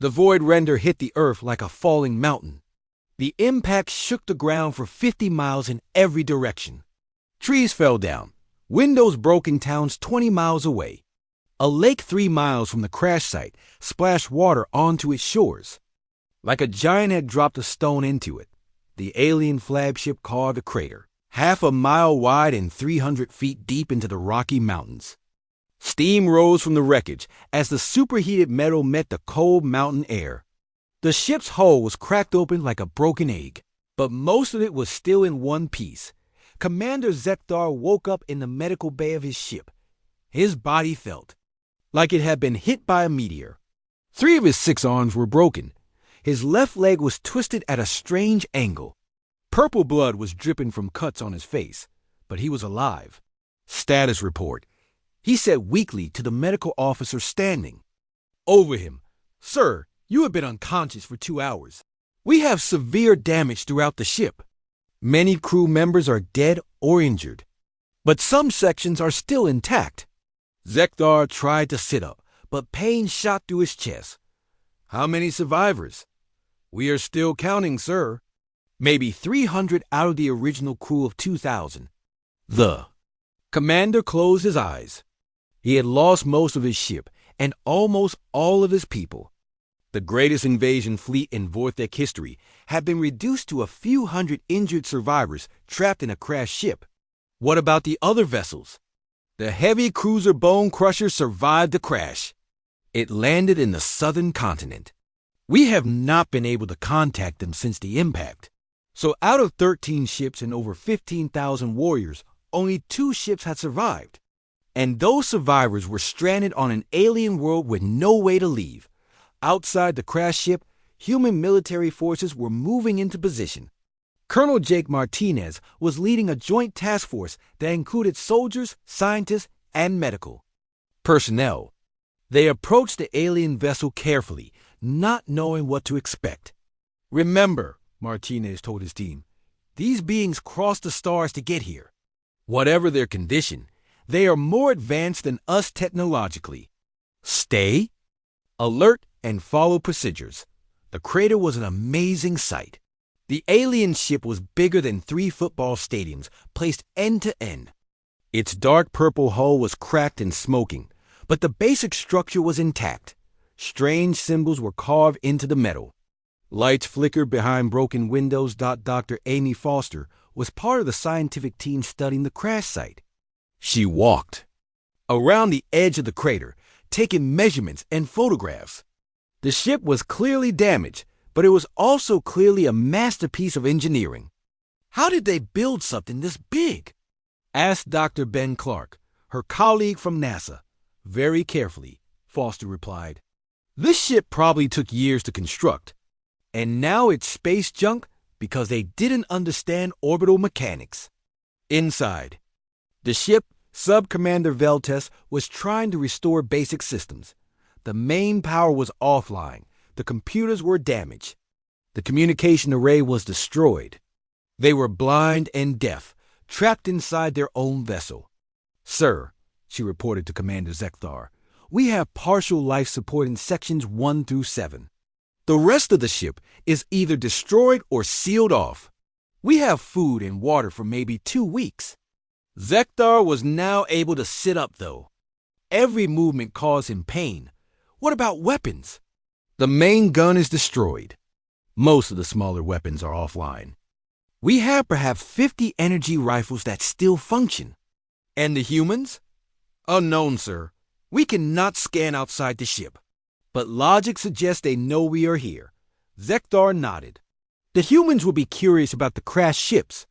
The void render hit the earth like a falling mountain. The impact shook the ground for 50 miles in every direction. Trees fell down. Windows broke in towns 20 miles away. A lake 3 miles from the crash site splashed water onto its shores. Like a giant had dropped a stone into it, the alien flagship carved a crater, half a mile wide and 300 feet deep into the Rocky Mountains. Steam rose from the wreckage as the superheated metal met the cold mountain air. The ship's hull was cracked open like a broken egg, but most of it was still in one piece. Commander Zekthar woke up in the medical bay of his ship. His body felt like it had been hit by a meteor. 3 of his 6 arms were broken. His left leg was twisted at a strange angle. Purple blood was dripping from cuts on his face, but he was alive. Status report, he said weakly to the medical officer standing over him. Sir, you have been unconscious for 2 hours. We have severe damage throughout the ship. Many crew members are dead or injured, but some sections are still intact. Zekthar tried to sit up, but pain shot through his chest. How many survivors? We are still counting, sir. Maybe 300 out of the original crew of 2,000. The commander closed his eyes. He had lost most of his ship and almost all of his people. The greatest invasion fleet in Vorthek history had been reduced to a few hundred injured survivors trapped in a crashed ship. What about the other vessels? The heavy cruiser Bone Crusher survived the crash. It landed in the southern continent. We have not been able to contact them since the impact. So out of 13 ships and over 15,000 warriors, only 2 ships had survived. And those survivors were stranded on an alien world with no way to leave. Outside the crash ship, human military forces were moving into position. Colonel Jake Martinez was leading a joint task force that included soldiers, scientists, and medical personnel. They approached the alien vessel carefully, not knowing what to expect. Remember, Martinez told his team, these beings crossed the stars to get here. Whatever their condition, they are more advanced than us technologically. Stay alert and follow procedures. The crater was an amazing sight. The alien ship was bigger than 3 football stadiums, placed end to end. Its dark purple hull was cracked and smoking, but the basic structure was intact. Strange symbols were carved into the metal. Lights flickered behind broken windows. Dr. Amy Foster was part of the scientific team studying the crash site. She walked around the edge of the crater, taking measurements and photographs. The ship was clearly damaged, but it was also clearly a masterpiece of engineering. How did they build something this big? Asked Dr. Ben Clark, her colleague from NASA. Very carefully, Foster replied. This ship probably took years to construct, and now it's space junk because they didn't understand orbital mechanics. Inside, the ship, Sub-Commander Veltes, was trying to restore basic systems. The main power was offline. The computers were damaged. The communication array was destroyed. They were blind and deaf, trapped inside their own vessel. Sir, she reported to Commander Zekthar, we have partial life support in sections 1 through 7. The rest of the ship is either destroyed or sealed off. We have food and water for maybe 2 weeks. Zekthar was now able to sit up, though. Every movement caused him pain. What about weapons? The main gun is destroyed. Most of the smaller weapons are offline. We have perhaps 50 energy rifles that still function. And the humans? Unknown, sir. We cannot scan outside the ship. But logic suggests they know we are here. Zekthar nodded. The humans would be curious about the crashed ships.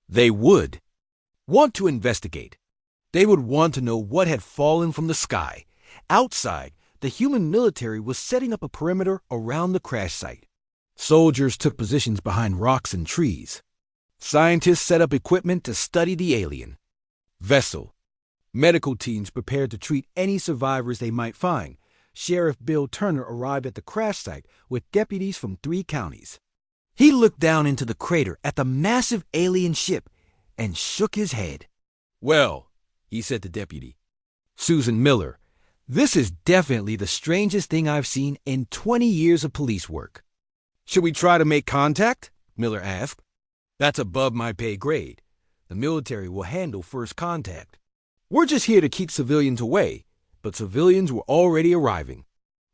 They would want to investigate. They would want to know what had fallen from the sky. Outside, the human military was setting up a perimeter around the crash site. Soldiers took positions behind rocks and trees. Scientists set up equipment to study the alien vessel. Medical teams prepared to treat any survivors they might find. Sheriff Bill Turner arrived at the crash site with deputies from 3 counties. He looked down into the crater at the massive alien ship and shook his head. Well, he said to Deputy Susan Miller, This is definitely the strangest thing I've seen in 20 years of police work. Should we try to make contact? Miller asked. That's above my pay grade. The military will handle first contact. We're just here to keep civilians away, but civilians were already arriving.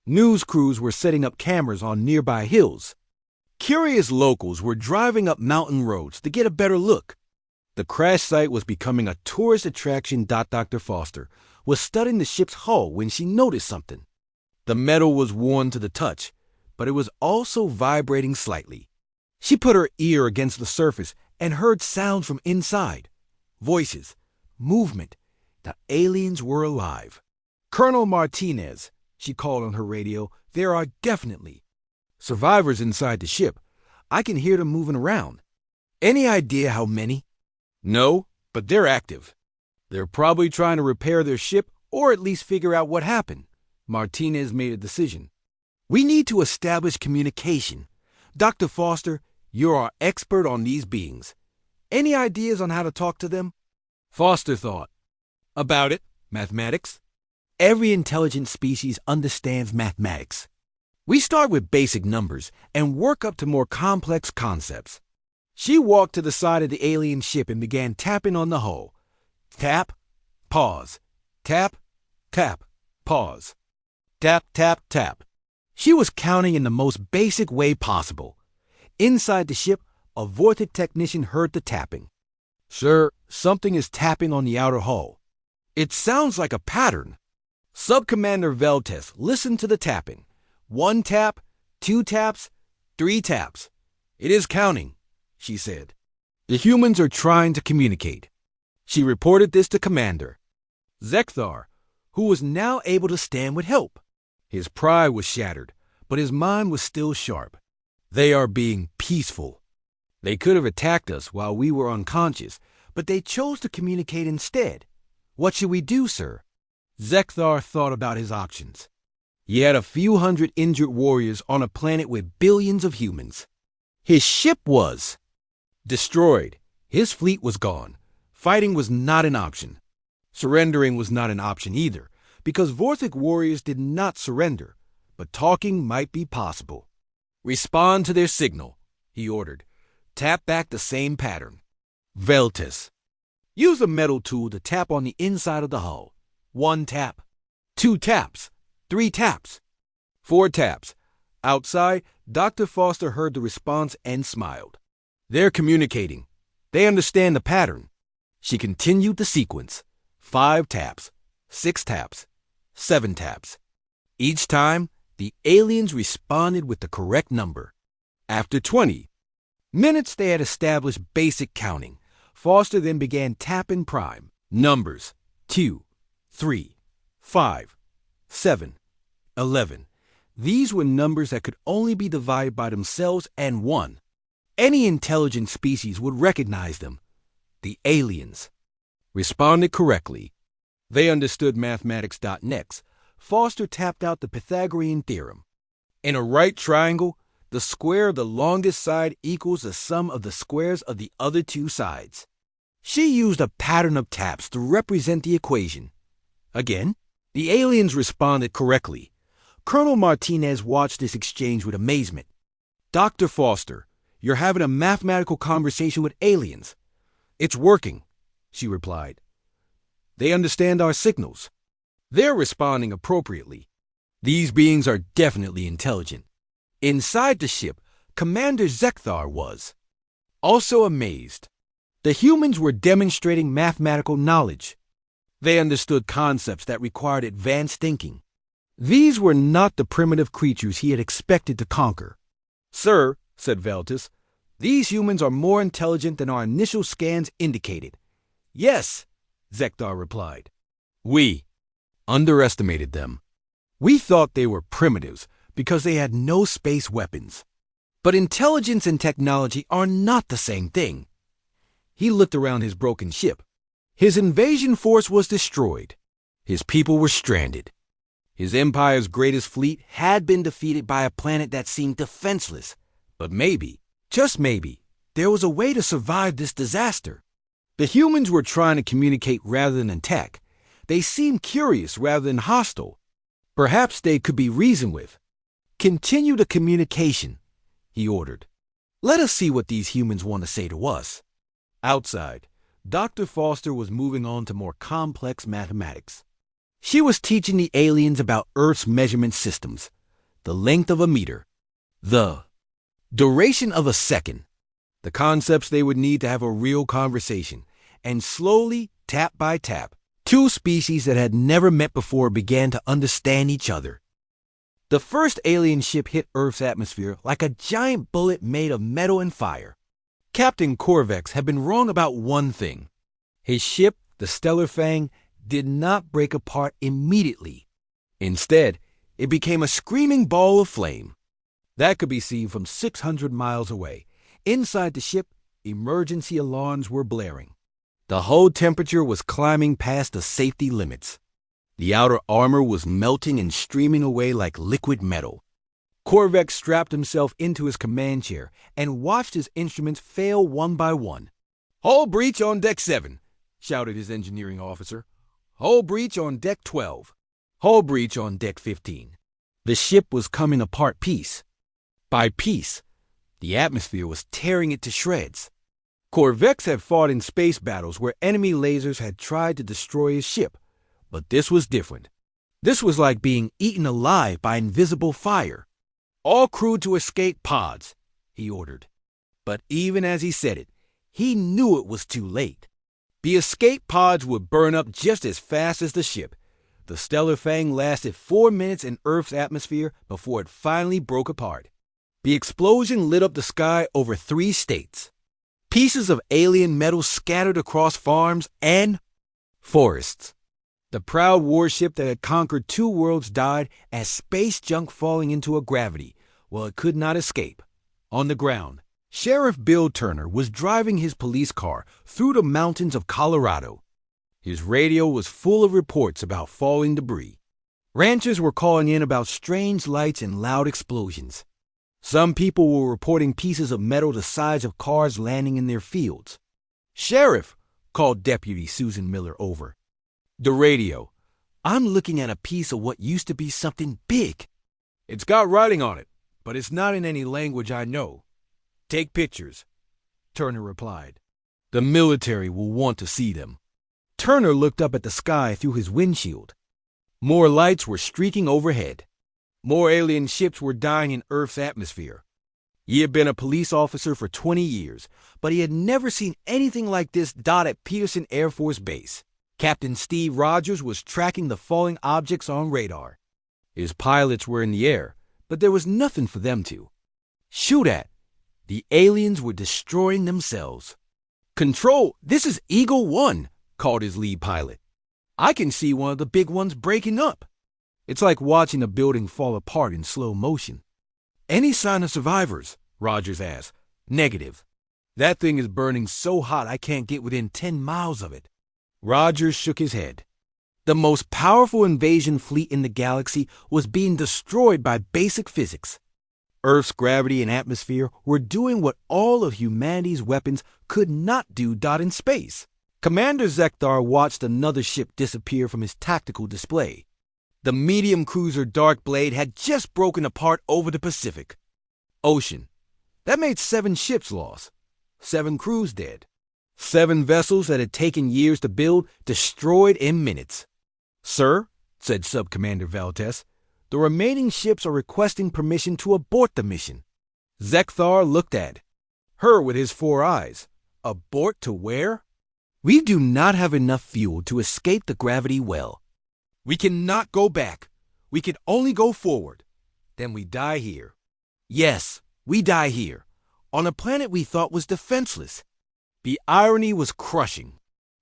News crews were setting up cameras on nearby hills. Curious locals were driving up mountain roads to get a better look. The crash site was becoming a tourist attraction. Dr. Foster was studying the ship's hull when she noticed something. The metal was worn to the touch, but it was also vibrating slightly. She put her ear against the surface and heard sounds from inside. Voices, movement. The aliens were alive. Colonel Martinez, she called on her radio, there are definitely survivors inside the ship. I can hear them moving around. Any idea how many? No, but they're active. They're probably trying to repair their ship or at least figure out what happened. Martinez made a decision. We need to establish communication. Dr. Foster, you're our expert on these beings. Any ideas on how to talk to them? Foster thought. About it, mathematics. Every intelligent species understands mathematics. We start with basic numbers and work up to more complex concepts. She walked to the side of the alien ship and began tapping on the hull. Tap, pause. Tap, tap, pause. Tap, tap, tap. She was counting in the most basic way possible. Inside the ship, a Vortic technician heard the tapping. Sir, something is tapping on the outer hull. It sounds like a pattern. Subcommander Veltes listened to the tapping. 1 tap, 2 taps, 3 taps. It is counting, she said. The humans are trying to communicate. She reported this to Commander Zekthar, who was now able to stand with help. His pride was shattered, but his mind was still sharp. They are being peaceful. They could have attacked us while we were unconscious, but they chose to communicate instead. What should we do, sir? Zekthar thought about his options. He had a few hundred injured warriors on a planet with billions of humans. His ship was destroyed. His fleet was gone. Fighting was not an option. Surrendering was not an option either, because Vortic warriors did not surrender, but talking might be possible. Respond to their signal, he ordered. Tap back the same pattern. Veltes. Use a metal tool to tap on the inside of the hull. 1 tap. 2 taps. 3 taps. 4 taps. Outside, Dr. Foster heard the response and smiled. They're communicating. They understand the pattern. She continued the sequence. 5 taps. 6 taps. 7 taps. Each time, the aliens responded with the correct number. After 20 minutes, they had established basic counting. Foster then began tapping prime numbers 2, 3, 5, 7, 11. These were numbers that could only be divided by themselves and 1. Any intelligent species would recognize them. The aliens responded correctly. They understood mathematics. Next, Foster tapped out the Pythagorean theorem. In a right triangle, the square of the longest side equals the sum of the squares of the other 2 sides. She used a pattern of taps to represent the equation. Again, the aliens responded correctly. Colonel Martinez watched this exchange with amazement. Dr. Foster, you're having a mathematical conversation with aliens. It's working, she replied. They understand our signals. They're responding appropriately. These beings are definitely intelligent. Inside the ship, Commander Zekthar was also amazed. The humans were demonstrating mathematical knowledge. They understood concepts that required advanced thinking. These were not the primitive creatures he had expected to conquer. Sir, said Veltes, these humans are more intelligent than our initial scans indicated. Yes, Zekthar replied. We underestimated them. We thought they were primitives because they had no space weapons. But intelligence and technology are not the same thing. He looked around his broken ship. His invasion force was destroyed. His people were stranded. His empire's greatest fleet had been defeated by a planet that seemed defenseless. But maybe, just maybe, there was a way to survive this disaster. The humans were trying to communicate rather than attack. They seemed curious rather than hostile. Perhaps they could be reasoned with. Continue the communication, he ordered. Let us see what these humans want to say to us. Outside, Dr. Foster was moving on to more complex mathematics. She was teaching the aliens about Earth's measurement systems, the length of a meter, the duration of a second, the concepts they would need to have a real conversation, and slowly, tap by tap, two species that had never met before began to understand each other. The first alien ship hit Earth's atmosphere like a giant bullet made of metal and fire. Captain Corvex had been wrong about one thing. His ship, the Stellar Fang, did not break apart immediately. Instead, it became a screaming ball of flame. That could be seen from 600 miles away. Inside the ship, emergency alarms were blaring. The hull temperature was climbing past the safety limits. The outer armor was melting and streaming away like liquid metal. Corvex strapped himself into his command chair and watched his instruments fail one by one. "Hull breach on deck 7, shouted his engineering officer. "Hull breach on deck 12. Hull breach on deck 15. The ship was coming apart piece by piece. The atmosphere was tearing it to shreds. Corvex had fought in space battles where enemy lasers had tried to destroy his ship, but this was different. This was like being eaten alive by invisible fire. "All crew to escape pods," he ordered. But even as he said it, he knew it was too late. The escape pods would burn up just as fast as the ship. The Stellar Fang lasted 4 minutes in Earth's atmosphere before it finally broke apart. The explosion lit up the sky over 3 states. Pieces of alien metal scattered across farms and forests. The proud warship that had conquered 2 worlds died as space junk falling into a gravity, while it could not escape. On the ground, Sheriff Bill Turner was driving his police car through the mountains of Colorado. His radio was full of reports about falling debris. Ranchers were calling in about strange lights and loud explosions. Some people were reporting pieces of metal the size of cars landing in their fields. "Sheriff," called Deputy Susan Miller over the radio, "I'm looking at a piece of what used to be something big. It's got writing on it, but it's not in any language I know. Take pictures," Turner replied. "The military will want to see them." Turner looked up at the sky through his windshield. More lights were streaking overhead. More alien ships were dying in Earth's atmosphere. He had been a police officer for 20 years, but he had never seen anything like this dot at Peterson Air Force Base. Captain Steve Rogers was tracking the falling objects on radar. His pilots were in the air, but there was nothing for them to shoot at. The aliens were destroying themselves. "Control, this is Eagle 1, called his lead pilot. "I can see one of the big ones breaking up. It's like watching a building fall apart in slow motion." "Any sign of survivors?" Rogers asked. "Negative. That thing is burning so hot I can't get within 10 miles of it." Rogers shook his head. The most powerful invasion fleet in the galaxy was being destroyed by basic physics. Earth's gravity and atmosphere were doing what all of humanity's weapons could not do in space. Commander Zekthar watched another ship disappear from his tactical display. The medium cruiser Darkblade had just broken apart over the Pacific Ocean. That made 7 ships lost, 7 crews dead. 7 vessels that had taken years to build, destroyed in minutes. "Sir," said Sub-Commander Valtes, "the remaining ships are requesting permission to abort the mission." Zekthar looked at her with his 4 eyes. "Abort to where?" "We do not have enough fuel to escape the gravity well. We cannot go back. We can only go forward. Then we die here." "Yes, we die here, on a planet we thought was defenseless." The irony was crushing.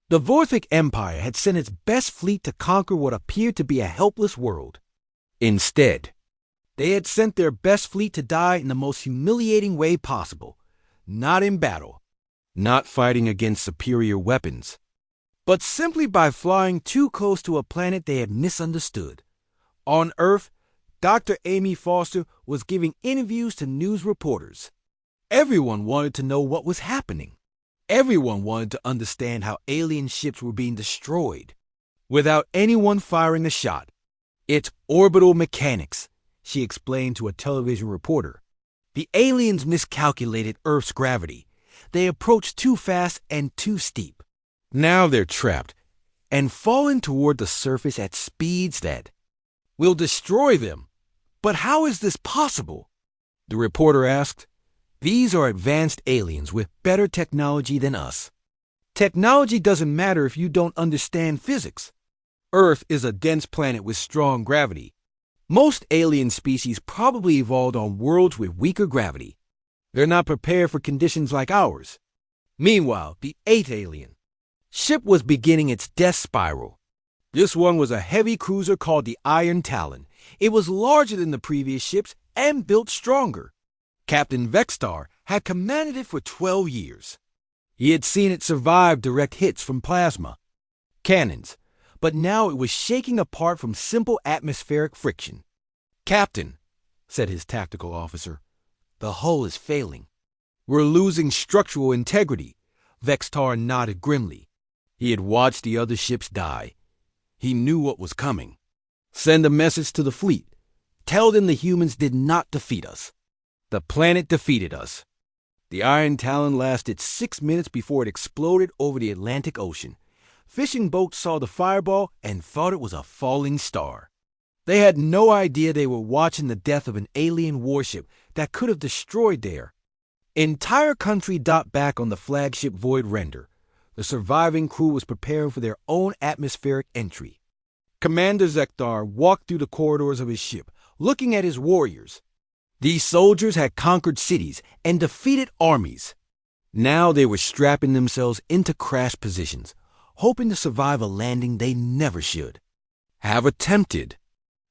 The Vorthic Empire had sent its best fleet to conquer what appeared to be a helpless world. Instead, they had sent their best fleet to die in the most humiliating way possible, not in battle, not fighting against superior weapons, but simply by flying too close to a planet they had misunderstood. On Earth, Dr. Amy Foster was giving interviews to news reporters. Everyone wanted to know what was happening. Everyone wanted to understand how alien ships were being destroyed, without anyone firing a shot. It's orbital mechanics, she explained to a television reporter. The aliens miscalculated Earth's gravity. They approached too fast and too steep. Now they're trapped and falling toward the surface at speeds that will destroy them. But how is this possible? The reporter asked. These are advanced aliens with better technology than us. Technology doesn't matter if you don't understand physics. Earth is a dense planet with strong gravity. Most alien species probably evolved on worlds with weaker gravity. They're not prepared for conditions like ours. Meanwhile, the eighth alien ship was beginning its death spiral. This one was a heavy cruiser called the Iron Talon. It was larger than the previous ships and built stronger. Captain Vextar had commanded it for 12 years. He had seen it survive direct hits from plasma cannons, but now it was shaking apart from simple atmospheric friction. Captain, said his tactical officer, the hull is failing. We're losing structural integrity. Vextar nodded grimly. He had watched the other ships die. He knew what was coming. Send a message to the fleet. Tell them the humans did not defeat us. The planet defeated us. The Iron Talon lasted 6 minutes before it exploded over the Atlantic Ocean. Fishing boats saw the fireball and thought it was a falling star. They had no idea they were watching the death of an alien warship that could have destroyed their entire country. Back on the flagship Void Render, the surviving crew was preparing for their own atmospheric entry. Commander Vextar walked through the corridors of his ship, looking at his warriors. These soldiers had conquered cities and defeated armies. Now they were strapping themselves into crash positions, hoping to survive a landing they never should have attempted.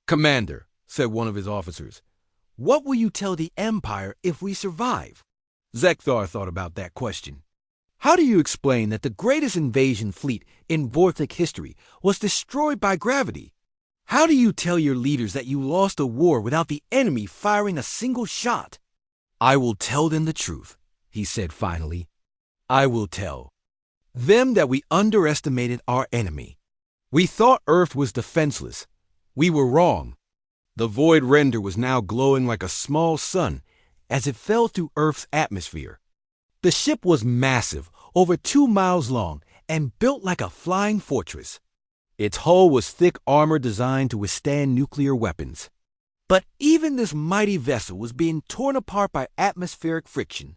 Commander, said one of his officers, what will you tell the Empire if we survive? Vextar thought about that question. How do you explain that the greatest invasion fleet in Vorthic history was destroyed by gravity? How do you tell your leaders that you lost a war without the enemy firing a single shot? I will tell them the truth, he said finally. I will tell them that we underestimated our enemy. We thought Earth was defenseless. We were wrong. The Void Render was now glowing like a small sun as it fell through Earth's atmosphere. The ship was massive, over 2 miles long, and built like a flying fortress. Its hull was thick armor designed to withstand nuclear weapons. But even this mighty vessel was being torn apart by atmospheric friction.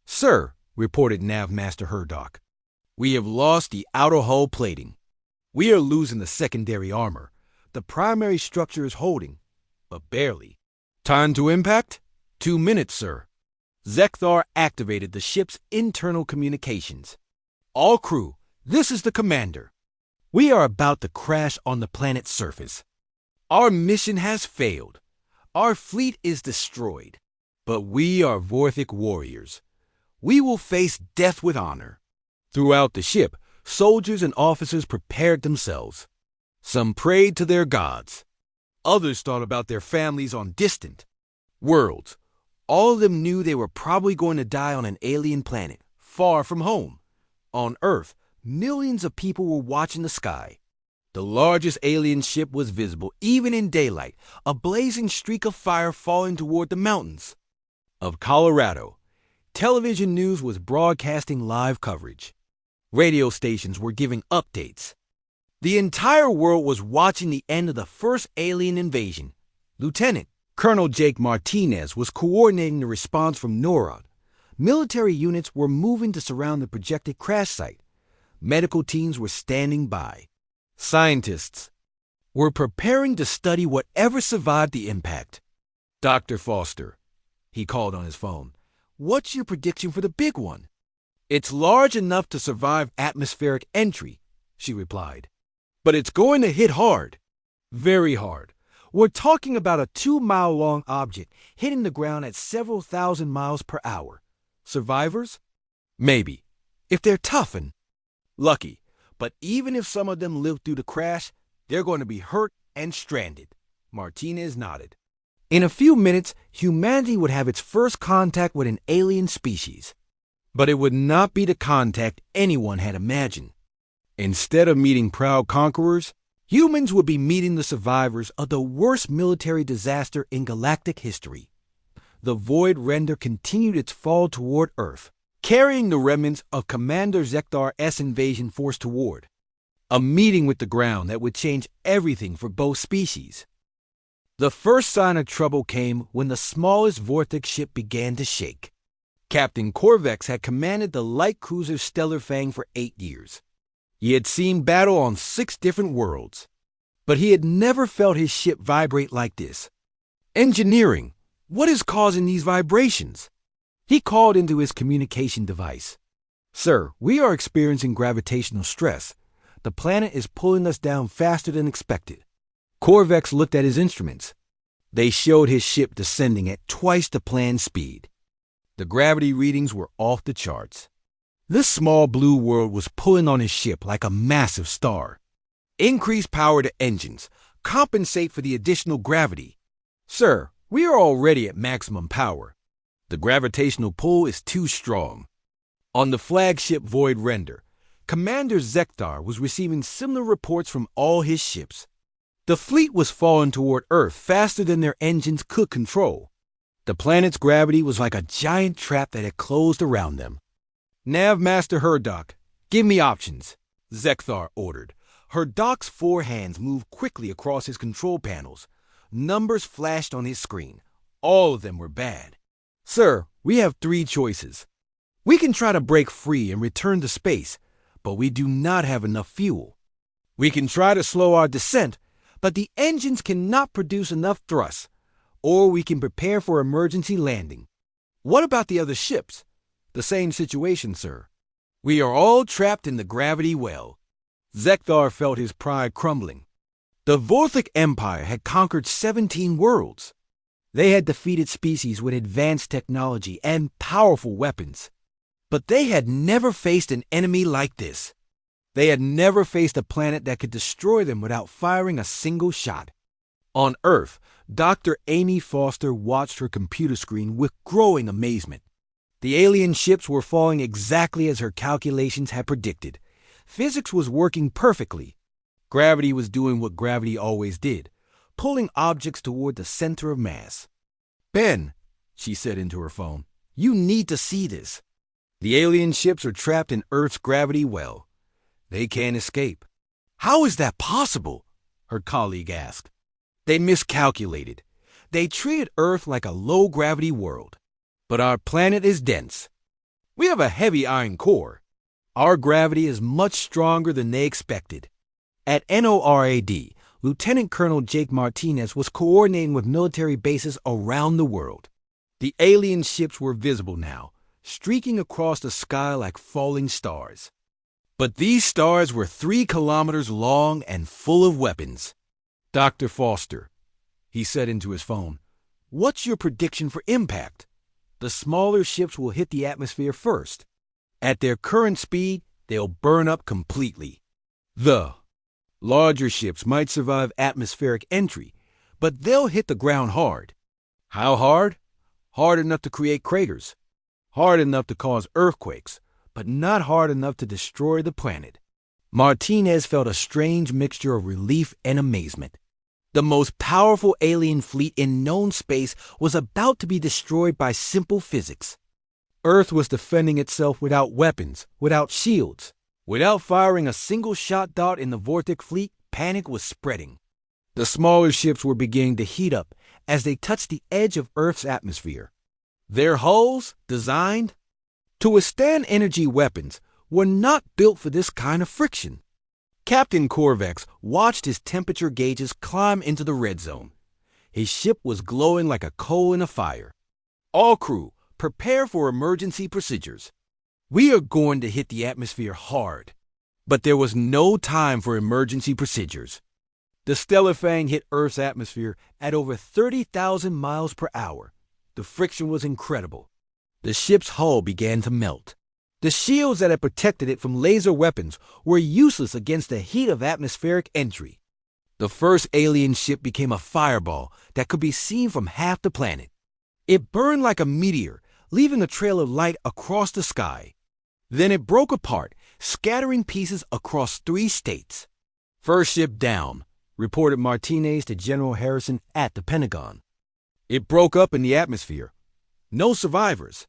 Sir, reported Navmaster Herdock, we have lost the outer hull plating. We are losing the secondary armor. The primary structure is holding, but barely. Time to impact? 2 minutes, sir. Vextar activated the ship's internal communications. All crew, this is the commander. We are about to crash on the planet's surface. Our mission has failed. Our fleet is destroyed. But we are Vorthic warriors. We will face death with honor. Throughout the ship, soldiers and officers prepared themselves. Some prayed to their gods. Others thought about their families on distant worlds. All of them knew they were probably going to die on an alien planet, far from home. On Earth, millions of people were watching the sky. The largest alien ship was visible even in daylight, a blazing streak of fire falling toward the mountains of Colorado. Television news was broadcasting live coverage. Radio stations were giving updates. The entire world was watching the end of the first alien invasion. Lieutenant Colonel Jake Martinez was coordinating the response from NORAD. Military units were moving to surround the projected crash site. Medical teams were standing by. Scientists were preparing to study whatever survived the impact. Dr. Foster, he called on his phone, what's your prediction for the big one? It's large enough to survive atmospheric entry, she replied. But it's going to hit hard. Very hard. We're talking about a 2-mile-long object hitting the ground at several thousand miles per hour. Survivors? Maybe, if they're tough and lucky. But even if some of them live through the crash, they're going to be hurt and stranded. Martinez nodded. In a few minutes, humanity would have its first contact with an alien species. But it would not be the contact anyone had imagined. Instead of meeting proud conquerors, Humans would be meeting the survivors of the worst military disaster in galactic history. The Void Render continued its fall toward Earth, carrying the remnants of Commander Zekdar's invasion force toward a meeting with the ground that would change everything for both species. The first sign of trouble came when the smallest Vortex ship began to shake. Captain Corvex had commanded the light cruiser Stellar Fang for 8 years. He had seen battle on 6 different worlds, but he had never felt his ship vibrate like this. Engineering, what is causing these vibrations? He called into his communication device. Sir, we are experiencing gravitational stress. The planet is pulling us down faster than expected. Corvex looked at his instruments. They showed his ship descending at twice the planned speed. The gravity readings were off the charts. This small blue world was pulling on his ship like a massive star. Increase power to engines. Compensate for the additional gravity. Sir, we are already at maximum power. The gravitational pull is too strong. On the flagship Void Render, Commander Zekdar was receiving similar reports from all his ships. The fleet was falling toward Earth faster than their engines could control. The planet's gravity was like a giant trap that had closed around them. Nav Master Herdok, give me options, Zekthar ordered. Herdok's 4 hands moved quickly across his control panels. Numbers flashed on his screen. All of them were bad. Sir, we have 3 choices. We can try to break free and return to space, but we do not have enough fuel. We can try to slow our descent, but the engines cannot produce enough thrust. Or we can prepare for emergency landing. What about the other ships? The same situation, sir. We are all trapped in the gravity well. Zekthar felt his pride crumbling. The Vorthic Empire had conquered 17 worlds. They had defeated species with advanced technology and powerful weapons. But they had never faced an enemy like this. They had never faced a planet that could destroy them without firing a single shot. On Earth, Dr. Amy Foster watched her computer screen with growing amazement. The alien ships were falling exactly as her calculations had predicted. Physics was working perfectly. Gravity was doing what gravity always did, pulling objects toward the center of mass. Ben, she said into her phone, you need to see this. The alien ships are trapped in Earth's gravity well. They can't escape. How is that possible? Her colleague asked. They miscalculated. They treated Earth like a low-gravity world. But our planet is dense. We have a heavy iron core. Our gravity is much stronger than they expected. At NORAD, Lieutenant Colonel Jake Martinez was coordinating with military bases around the world. The alien ships were visible now, streaking across the sky like falling stars. But these stars were 3 kilometers long and full of weapons. Dr. Foster, he said into his phone, what's your prediction for impact? The smaller ships will hit the atmosphere first. At their current speed, they'll burn up completely. The larger ships might survive atmospheric entry, but they'll hit the ground hard. How hard? Hard enough to create craters. Hard enough to cause earthquakes, but not hard enough to destroy the planet. Martinez felt a strange mixture of relief and amazement. The most powerful alien fleet in known space was about to be destroyed by simple physics. Earth was defending itself without weapons, without shields. Without firing a single shot dart in the Vortic fleet, panic was spreading. The smaller ships were beginning to heat up as they touched the edge of Earth's atmosphere. Their hulls, designed to withstand energy weapons, were not built for this kind of friction. Captain Corvex watched his temperature gauges climb into the red zone. His ship was glowing like a coal in a fire. All crew, prepare for emergency procedures. We are going to hit the atmosphere hard. But there was no time for emergency procedures. The Stellar Fang hit Earth's atmosphere at over 30,000 miles per hour. The friction was incredible. The ship's hull began to melt. The shields that had protected it from laser weapons were useless against the heat of atmospheric entry. The first alien ship became a fireball that could be seen from half the planet. It burned like a meteor, leaving a trail of light across the sky. Then it broke apart, scattering pieces across 3 states. First ship down, reported Martinez to General Harrison at the Pentagon. It broke up in the atmosphere. No survivors.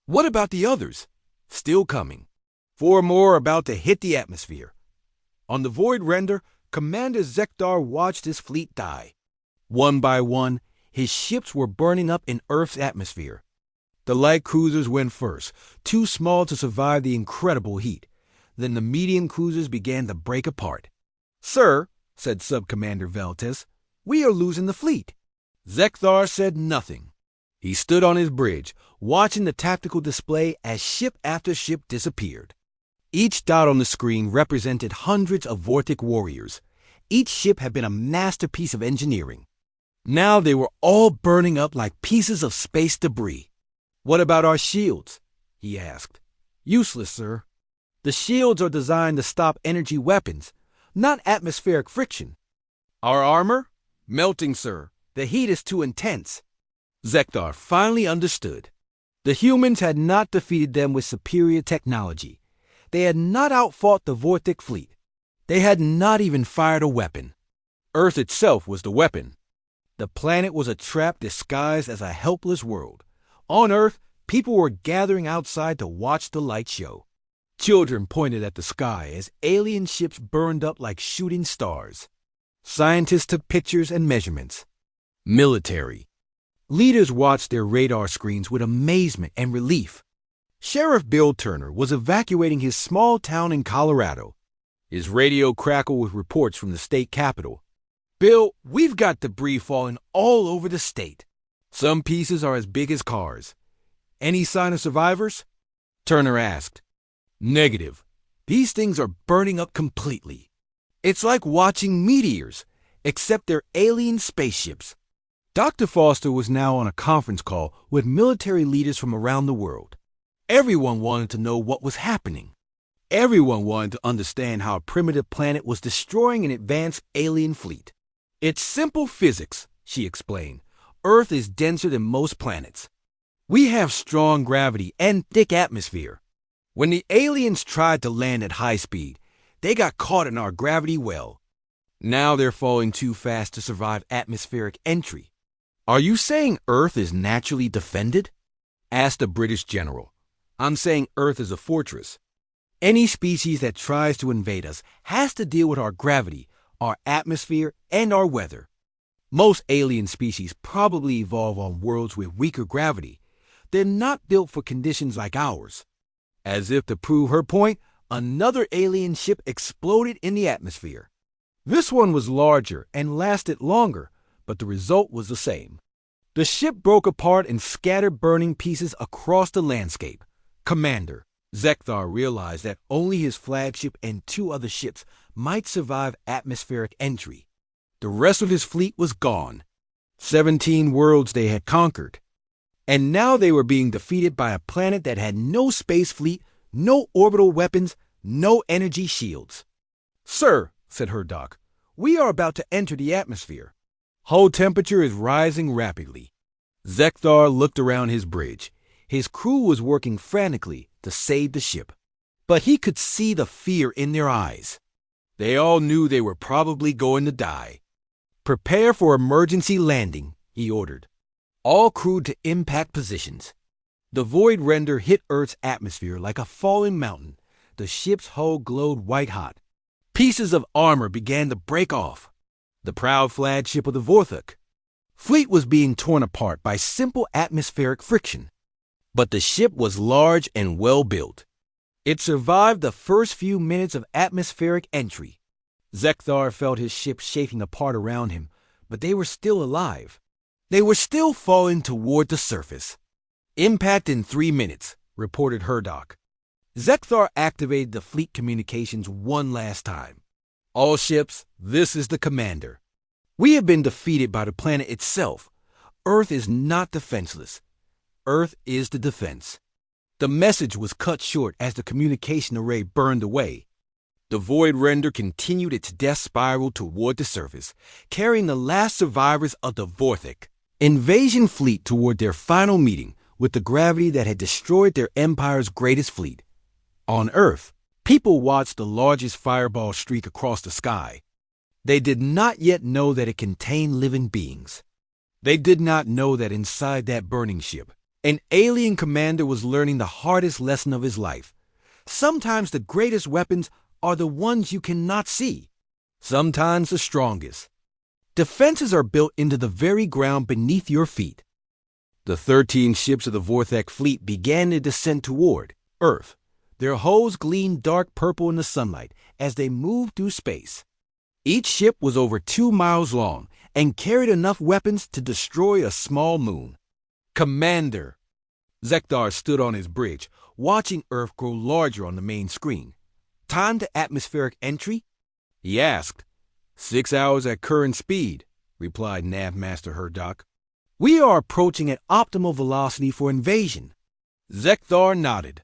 What about the others? Still coming. 4 more about to hit the atmosphere. On the void render, Commander Zekdar watched his fleet die. One by one, his ships were burning up in Earth's atmosphere. The light cruisers went first, too small to survive the incredible heat. Then the medium cruisers began to break apart. "Sir," said Sub-Commander Veltes, "we are losing the fleet." Zekdar said nothing. He stood on his bridge, watching the tactical display as ship after ship disappeared. Each dot on the screen represented hundreds of Vortic warriors. Each ship had been a masterpiece of engineering. Now they were all burning up like pieces of space debris. "What about our shields?" he asked. "Useless, sir. The shields are designed to stop energy weapons, not atmospheric friction." "Our armor?" "Melting, sir. The heat is too intense." Zekdar finally understood. The humans had not defeated them with superior technology. They had not outfought the Vortic fleet. They had not even fired a weapon. Earth itself was the weapon. The planet was a trap disguised as a helpless world. On Earth, people were gathering outside to watch the light show. Children pointed at the sky as alien ships burned up like shooting stars. Scientists took pictures and measurements. Military leaders watched their radar screens with amazement and relief. Sheriff Bill Turner was evacuating his small town in Colorado. His radio crackled with reports from the state capitol. "Bill, we've got debris falling all over the state. Some pieces are as big as cars. Any sign of survivors?" Turner asked. "Negative. These things are burning up completely. It's like watching meteors, except they're alien spaceships." Dr. Foster was now on a conference call with military leaders from around the world. Everyone wanted to know what was happening. Everyone wanted to understand how a primitive planet was destroying an advanced alien fleet. "It's simple physics," she explained. "Earth is denser than most planets. We have strong gravity and thick atmosphere. When the aliens tried to land at high speed, they got caught in our gravity well. Now they're falling too fast to survive atmospheric entry." "Are you saying Earth is naturally defended?" asked a British general. "I'm saying Earth is a fortress. Any species that tries to invade us has to deal with our gravity, our atmosphere, and our weather. Most alien species probably evolve on worlds with weaker gravity. They're not built for conditions like ours." As if to prove her point, another alien ship exploded in the atmosphere. This one was larger and lasted longer, but the result was the same. The ship broke apart and scattered burning pieces across the landscape. "Commander," Zekdar realized that only his flagship and 2 other ships might survive atmospheric entry. The rest of his fleet was gone. 17 worlds they had conquered. And now they were being defeated by a planet that had no space fleet, no orbital weapons, no energy shields. "Sir," said Herdock, "we are about to enter the atmosphere. Hull temperature is rising rapidly." Zekdar looked around his bridge. His crew was working frantically to save the ship. But he could see the fear in their eyes. They all knew they were probably going to die. "Prepare for emergency landing," he ordered. All crew to impact positions. The void render hit Earth's atmosphere like a falling mountain. The ship's hull glowed white-hot. Pieces of armor began to break off. The proud flagship of the Vorthok fleet was being torn apart by simple atmospheric friction. But the ship was large and well-built. It survived the first few minutes of atmospheric entry. Zekdar felt his ship shaking apart around him, but they were still alive. They were still falling toward the surface. "Impact in 3 minutes," reported Herdock. Zekdar activated the fleet communications one last time. "All ships, this is the commander. We have been defeated by the planet itself. Earth is not defenseless. Earth is the defense." The message was cut short as the communication array burned away. The void render continued its death spiral toward the surface, carrying the last survivors of the Vorthok invasion fleet toward their final meeting with the gravity that had destroyed their empire's greatest fleet. On Earth, people watched the largest fireball streak across the sky. They did not yet know that it contained living beings. They did not know that inside that burning ship, an alien commander was learning the hardest lesson of his life. Sometimes the greatest weapons are the ones you cannot see. Sometimes the strongest. Defenses are built into the very ground beneath your feet. The 13 ships of the Vorthek fleet began their descent toward Earth. Their hulls gleamed dark purple in the sunlight as they moved through space. Each ship was over 2 miles long and carried enough weapons to destroy a small moon. Commander! Zekdar stood on his bridge, watching Earth grow larger on the main screen. Time to atmospheric entry? He asked. 6 hours at current speed, replied Navmaster Herdok. We are approaching at optimal velocity for invasion. Zekdar nodded.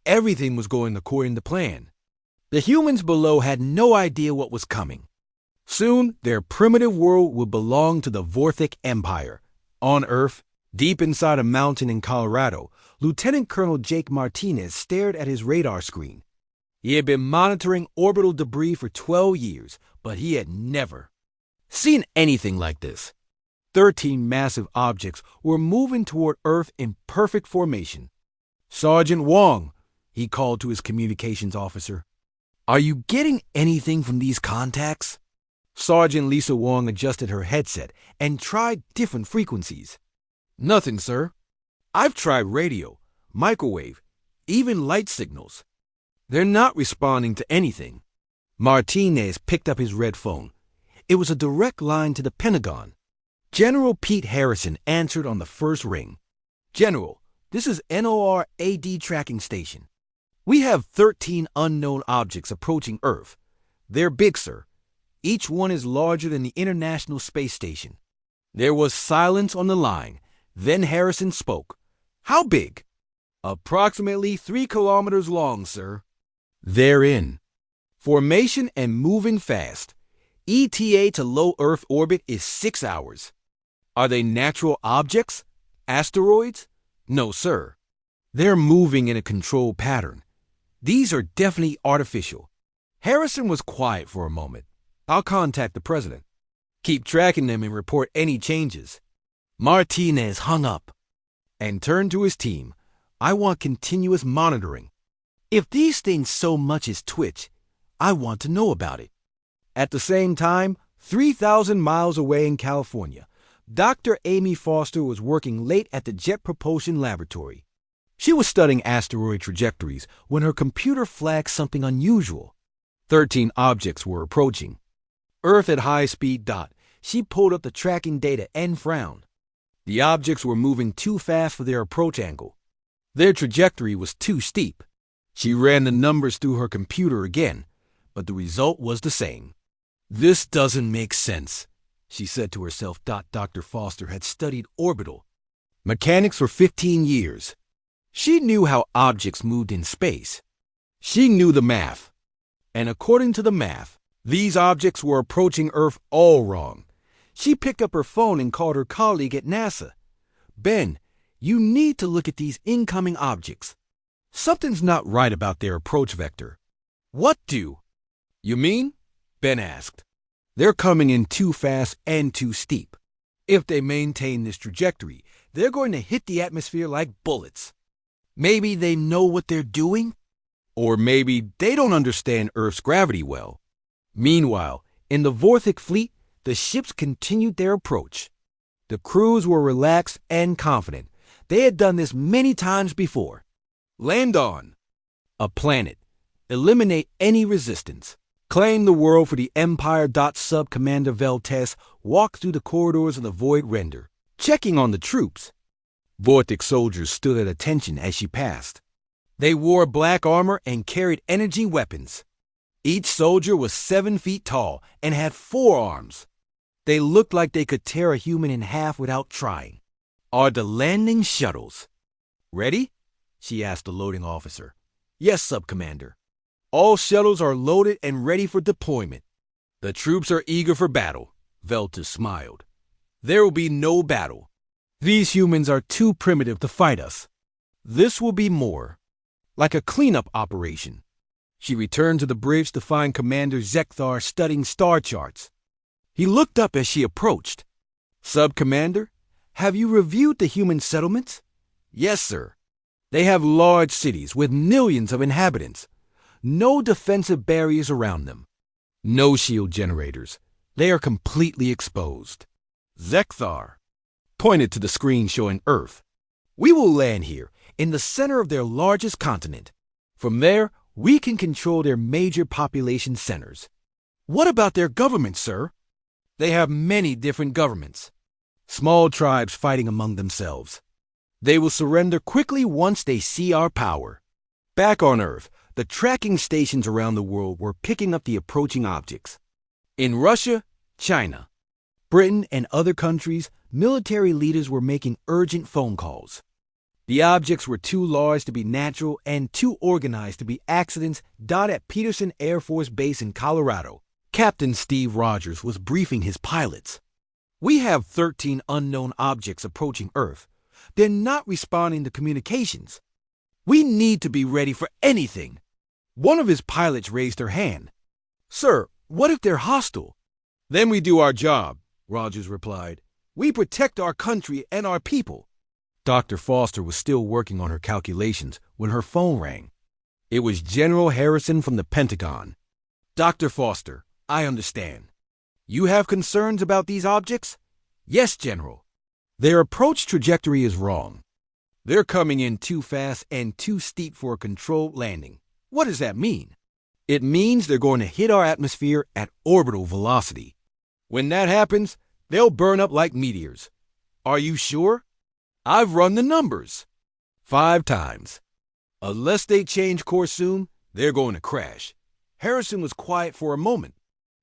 Everything was going according to plan. The humans below had no idea what was coming. Soon, their primitive world would belong to the Vorthek Empire. On Earth, deep inside a mountain in Colorado, Lieutenant Colonel Jake Martinez stared at his radar screen. He had been monitoring orbital debris for 12 years, but he had never seen anything like this. 13 massive objects were moving toward Earth in perfect formation. Sergeant Wong, he called to his communications officer. Are you getting anything from these contacts? Sergeant Lisa Wong adjusted her headset and tried different frequencies. Nothing, sir. I've tried radio, microwave, even light signals. They're not responding to anything. Martinez picked up his red phone. It was a direct line to the Pentagon. General Pete Harrison answered on the first ring. General, this is NORAD tracking station. We have 13 unknown objects approaching Earth. They're big, sir. Each one is larger than the International Space Station. There was silence on the line. Then Harrison spoke. How big? Approximately 3 kilometers long, sir. They're in formation and moving fast. ETA to low Earth orbit is 6 hours. Are they natural objects? Asteroids? No, sir. They're moving in a controlled pattern. These are definitely artificial. Harrison was quiet for a moment. I'll contact the president. Keep tracking them and report any changes. Martinez hung up and turned to his team. I want continuous monitoring. If these things so much as twitch, I want to know about it. At the same time, 3,000 miles away in California, Dr. Amy Foster was working late at the Jet Propulsion Laboratory. She was studying asteroid trajectories when her computer flagged something unusual. 13 objects were approaching. Earth at high speed. She pulled up the tracking data and frowned. The objects were moving too fast for their approach angle. Their trajectory was too steep. She ran the numbers through her computer again, but the result was the same. This doesn't make sense, she said to herself. Dr. Foster had studied orbital mechanics for 15 years. She knew how objects moved in space. She knew the math. And according to the math, these objects were approaching Earth all wrong. She picked up her phone and called her colleague at NASA. Ben, you need to look at these incoming objects. Something's not right about their approach vector. What do? You mean? Ben asked. They're coming in too fast and too steep. If they maintain this trajectory, they're going to hit the atmosphere like bullets. Maybe they know what they're doing? Or maybe they don't understand Earth's gravity well. Meanwhile, in the Vorthek fleet, the ships continued their approach. The crews were relaxed and confident. They had done this many times before. Land on a planet. Eliminate any resistance. Claim the world for the Empire. Sub Commander Veltes walked through the corridors of the Void Render, checking on the troops. Vorthek soldiers stood at attention as she passed. They wore black armor and carried energy weapons. Each soldier was 7 feet tall and had 4 arms. They looked like they could tear a human in half without trying. Are the landing shuttles ready? She asked the loading officer. Yes, Sub-Commander. All shuttles are loaded and ready for deployment. The troops are eager for battle, Veltus smiled. There will be no battle. These humans are too primitive to fight us. This will be more like a cleanup operation. She returned to the bridge to find Commander Zekthar studying star charts. He looked up as she approached. Sub-Commander, have you reviewed the human settlements? Yes, sir. They have large cities with millions of inhabitants. No defensive barriers around them. No shield generators. They are completely exposed. Zekthar pointed to the screen showing Earth. We will land here, in the center of their largest continent. From there, we can control their major population centers. What about their government, sir? They have many different governments. Small tribes fighting among themselves. They will surrender quickly once they see our power. Back on Earth, the tracking stations around the world were picking up the approaching objects. In Russia, China, Britain, and other countries, military leaders were making urgent phone calls. The objects were too large to be natural and too organized to be accidents. At Peterson Air Force Base in Colorado, Captain Steve Rogers was briefing his pilots. We have 13 unknown objects approaching Earth. They're not responding to communications. We need to be ready for anything. One of his pilots raised her hand. Sir, what if they're hostile? Then we do our job, Rogers replied. We protect our country and our people. Dr. Foster was still working on her calculations when her phone rang. It was General Harrison from the Pentagon. Dr. Foster, I understand. You have concerns about these objects? Yes, General. Their approach trajectory is wrong. They're coming in too fast and too steep for a controlled landing. What does that mean? It means they're going to hit our atmosphere at orbital velocity. When that happens, they'll burn up like meteors. Are you sure? I've run the numbers. 5 times. Unless they change course soon, they're going to crash. Harrison was quiet for a moment.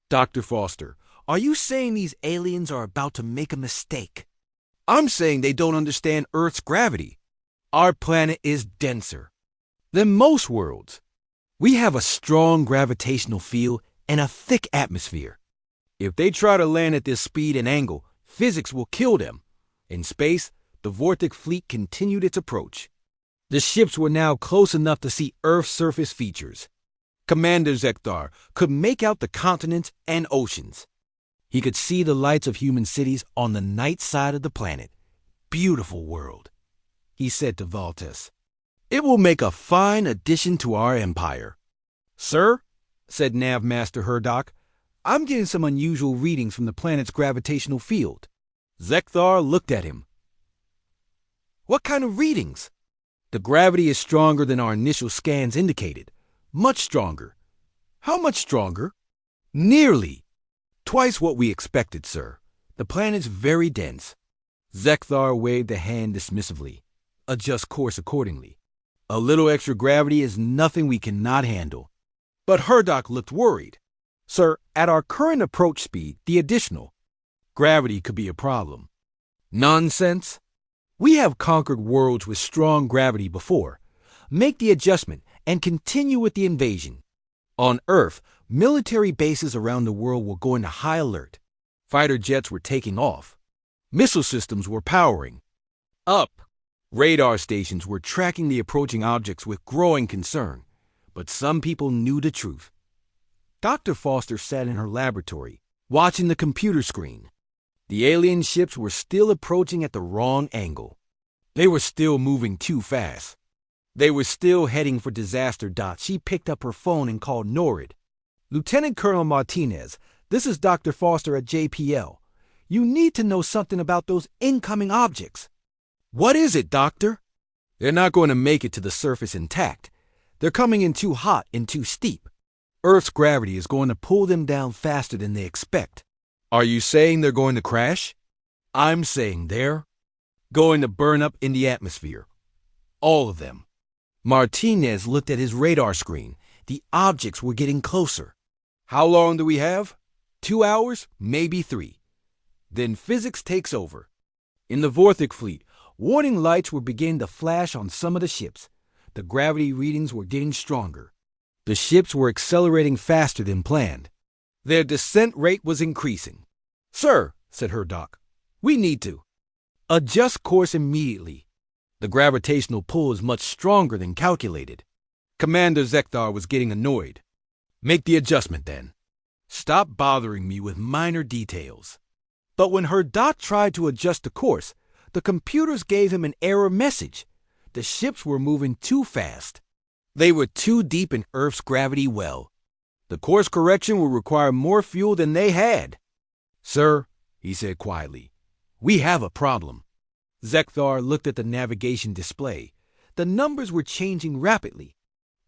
Dr. Foster, are you saying these aliens are about to make a mistake? I'm saying they don't understand Earth's gravity. Our planet is denser than most worlds. We have a strong gravitational field and a thick atmosphere. If they try to land at this speed and angle, physics will kill them. In space, the Vortic fleet continued its approach. The ships were now close enough to see Earth's surface features. Commander Zekthar could make out the continents and oceans. He could see the lights of human cities on the night side of the planet. Beautiful world, he said to Valtes. It will make a fine addition to our empire. Sir, said Nav Master Hurdock, I'm getting some unusual readings from the planet's gravitational field. Zekthar looked at him. What kind of readings? The gravity is stronger than our initial scans indicated. Much stronger. How much stronger? Nearly. Twice what we expected, sir. The planet's very dense. Zekthar waved a hand dismissively. Adjust course accordingly. A little extra gravity is nothing we cannot handle. But Hurdock looked worried. Sir, at our current approach speed, the additional gravity could be a problem. Nonsense. We have conquered worlds with strong gravity before. Make the adjustment and continue with the invasion. On Earth, military bases around the world were going to high alert. Fighter jets were taking off. Missile systems were powering up. Radar stations were tracking the approaching objects with growing concern. But some people knew the truth. Dr. Foster sat in her laboratory, watching the computer screen. The alien ships were still approaching at the wrong angle. They were still moving too fast. They were still heading for disaster. She picked up her phone and called NORAD. Lieutenant Colonel Martinez, this is Dr. Foster at JPL. You need to know something about those incoming objects. What is it, Doctor? They're not going to make it to the surface intact. They're coming in too hot and too steep. Earth's gravity is going to pull them down faster than they expect. Are you saying they're going to crash? I'm saying they're going to burn up in the atmosphere. All of them. Martinez looked at his radar screen. The objects were getting closer. How long do we have? 2 hours, maybe 3. Then physics takes over. In the Vortic fleet, warning lights were beginning to flash on some of the ships. The gravity readings were getting stronger. The ships were accelerating faster than planned. Their descent rate was increasing. Sir, said Hurdock, we need to adjust course immediately. The gravitational pull is much stronger than calculated. Commander Zekthar was getting annoyed. Make the adjustment then. Stop bothering me with minor details. But when her dot tried to adjust the course, the computers gave him an error message. The ships were moving too fast. They were too deep in Earth's gravity well. The course correction would require more fuel than they had. Sir, he said quietly, we have a problem. Zekthar looked at the navigation display. The numbers were changing rapidly.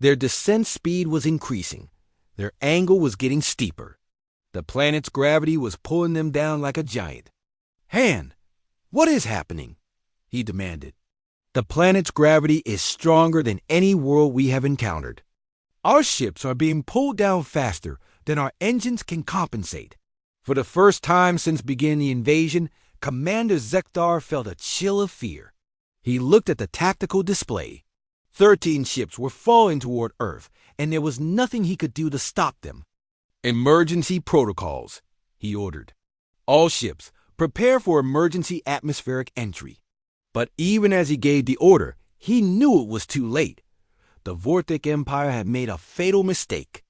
Their descent speed was increasing. Their angle was getting steeper. The planet's gravity was pulling them down like a giant. Han, what is happening? He demanded. The planet's gravity is stronger than any world we have encountered. Our ships are being pulled down faster than our engines can compensate. For the first time since beginning the invasion, Commander Zekthar felt a chill of fear. He looked at the tactical display. 13 ships were falling toward Earth, and there was nothing he could do to stop them. Emergency protocols, he ordered. All ships, prepare for emergency atmospheric entry. But even as he gave the order, he knew it was too late. The Vortic Empire had made a fatal mistake.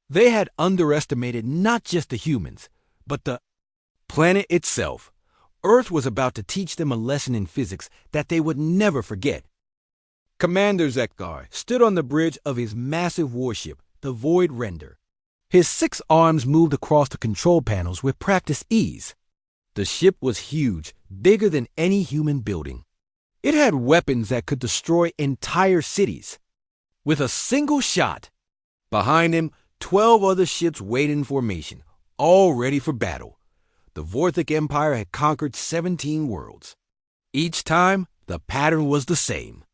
They had underestimated not just the humans, but the planet itself. Earth was about to teach them a lesson in physics that they would never forget. Commander Zekthar stood on the bridge of his massive warship, the Void Render. His 6 arms moved across the control panels with practiced ease. The ship was huge, bigger than any human building. It had weapons that could destroy entire cities. With a single shot, behind him, 12 other ships waited in formation, all ready for battle. The Vortic Empire had conquered 17 worlds. Each time, the pattern was the same.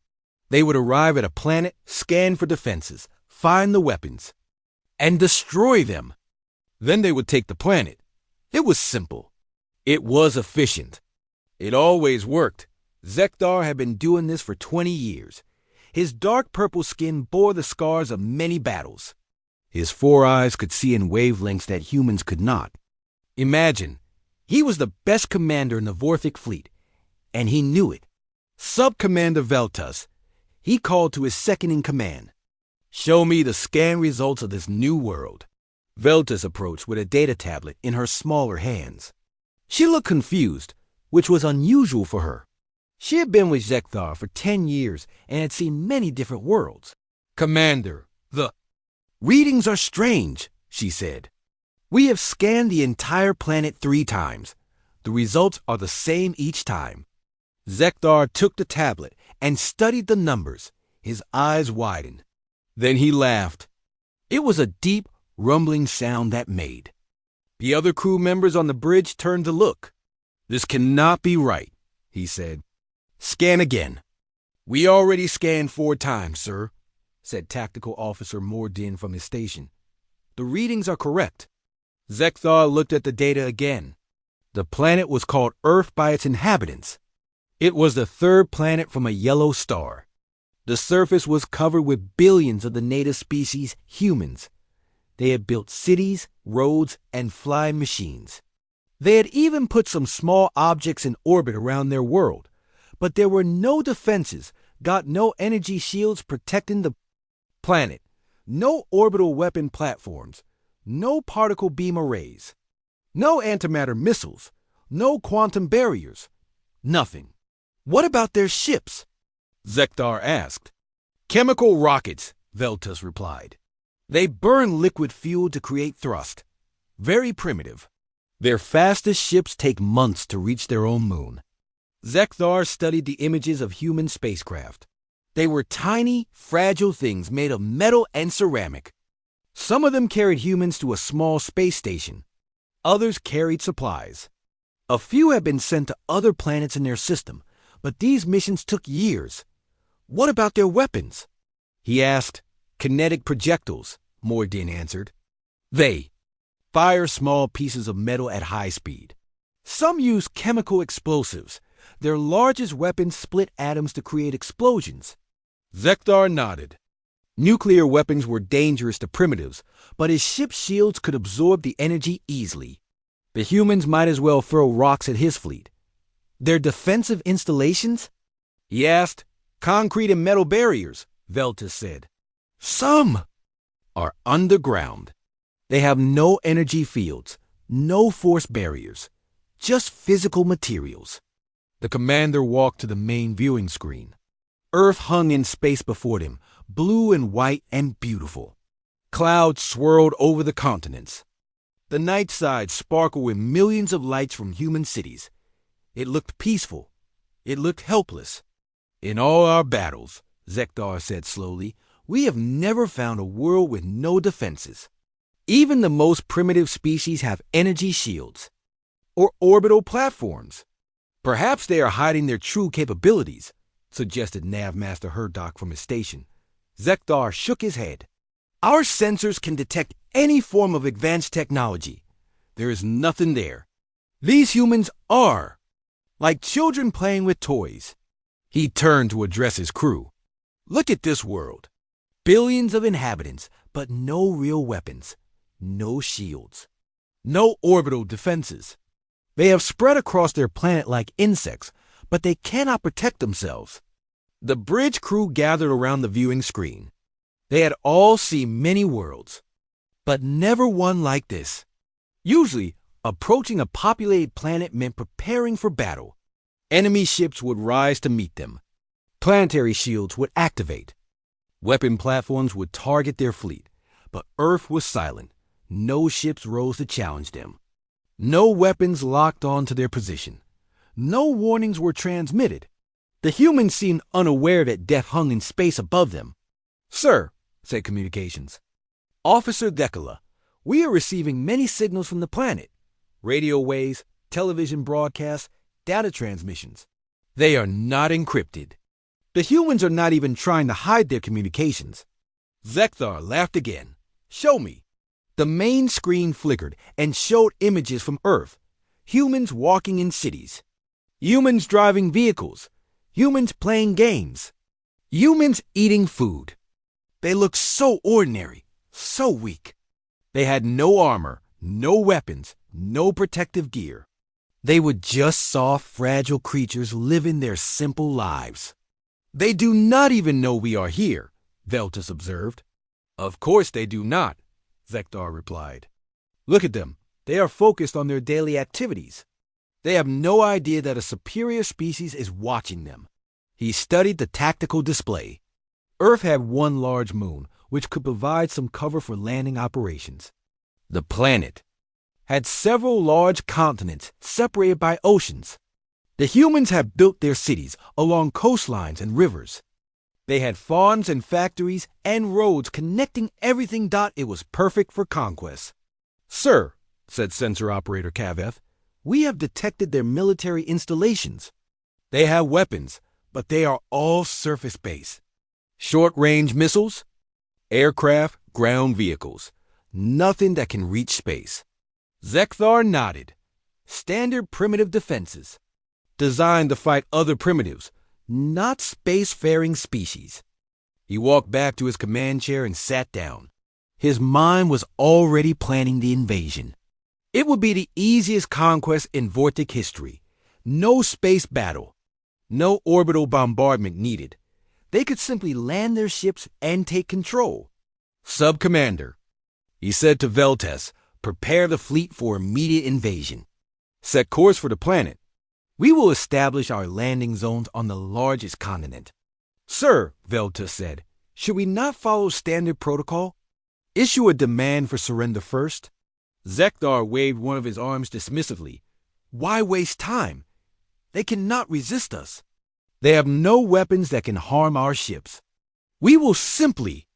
They would arrive at a planet, scan for defenses, find the weapons, and destroy them. Then they would take the planet. It was simple. It was efficient. It always worked. Zekthar had been doing this for 20 years. His dark purple skin bore the scars of many battles. His 4 eyes could see in wavelengths that humans could not. Imagine, he was the best commander in the Vortic fleet, and he knew it. Sub-Commander Veltus, he called to his second-in-command. Show me the scan results of this new world. Veltus approached with a data tablet in her smaller hands. She looked confused, which was unusual for her. She had been with Zekthar for 10 years and had seen many different worlds. Commander, the readings are strange, she said. We have scanned the entire planet 3 times. The results are the same each time. Zekthar took the tablet and studied the numbers. His eyes widened. Then he laughed. It was a deep, rumbling sound that made. The other crew members on the bridge turned to look. This cannot be right, he said. Scan again. We already scanned 4 times, sir, said Tactical Officer Mordin from his station. The readings are correct. Zekthar looked at the data again. The planet was called Earth by its inhabitants. It was the 3rd planet from a yellow star. The surface was covered with billions of the native species, humans. They had built cities, roads, and flying machines. They had even put some small objects in orbit around their world. But there were no defenses, got no energy shields protecting the planet, no orbital weapon platforms, no particle beam arrays, no antimatter missiles, no quantum barriers, nothing. What about their ships? Zekthar asked. Chemical rockets, Veltus replied. They burn liquid fuel to create thrust. Very primitive. Their fastest ships take months to reach their own moon. Zekthar studied the images of human spacecraft. They were tiny, fragile things made of metal and ceramic. Some of them carried humans to a small space station. Others carried supplies. A few had been sent to other planets in their system, but these missions took years. What about their weapons? He asked. Kinetic projectiles, Mordin answered. They fire small pieces of metal at high speed. Some use chemical explosives. Their largest weapons split atoms to create explosions. Zekthar nodded. Nuclear weapons were dangerous to primitives, but his ship's shields could absorb the energy easily. The humans might as well throw rocks at his fleet. Their defensive installations? He asked. Concrete and metal barriers, Veltus said. Some are underground. They have no energy fields, no force barriers, just physical materials. The commander walked to the main viewing screen. Earth hung in space before them, blue and white and beautiful. Clouds swirled over the continents. The night side sparkled with millions of lights from human cities. It looked peaceful. It looked helpless. In all our battles, Zekdar said slowly, we have never found a world with no defenses. Even the most primitive species have energy shields or orbital platforms. Perhaps they are hiding their true capabilities, suggested Nav Master Herdok from his station. Zekdar shook his head. Our sensors can detect any form of advanced technology. There is nothing there. These humans are like children playing with toys. He turned to address his crew. Look at this world. Billions of inhabitants, but no real weapons, no shields, no orbital defenses. They have spread across their planet like insects, but they cannot protect themselves. The bridge crew gathered around the viewing screen. They had all seen many worlds, but never one like this. Usually, approaching a populated planet meant preparing for battle. Enemy ships would rise to meet them. Planetary shields would activate. Weapon platforms would target their fleet, but Earth was silent. No ships rose to challenge them. No weapons locked onto their position. No warnings were transmitted. The humans seemed unaware that death hung in space above them. Sir, said communications. Officer Dekala, we are receiving many signals from the planet. Radio waves, television broadcasts, data transmissions. They are not encrypted. The humans are not even trying to hide their communications. Zekthar laughed again. Show me. The main screen flickered and showed images from Earth. Humans walking in cities. Humans driving vehicles. Humans playing games. Humans eating food. They looked so ordinary, so weak. They had no armor, no weapons, no protective gear. They were just soft, fragile creatures living their simple lives. They do not even know we are here, Veltus observed. Of course they do not, Zekdar replied. Look at them. They are focused on their daily activities. They have no idea that a superior species is watching them. He studied the tactical display. Earth had one large moon, which could provide some cover for landing operations. The planet had several large continents separated by oceans. The humans had built their cities along coastlines and rivers. They had farms and factories and roads connecting everything. It was perfect for conquest. Sir, said sensor operator Kaveth, we have detected their military installations. They have weapons, but they are all surface-based. Short-range missiles, aircraft, ground vehicles. Nothing that can reach space. Zekthar nodded. Standard primitive defenses. Designed to fight other primitives, not spacefaring species. He walked back to his command chair and sat down. His mind was already planning the invasion. It would be the easiest conquest in Vortic history. No space battle. No orbital bombardment needed. They could simply land their ships and take control. Sub-Commander, he said to Veltes, prepare the fleet for immediate invasion. Set course for the planet. We will establish our landing zones on the largest continent. Sir, Veltes said, should we not follow standard protocol? Issue a demand for surrender first? Zekdar waved one of his arms dismissively. Why waste time? They cannot resist us. They have no weapons that can harm our ships. We will simply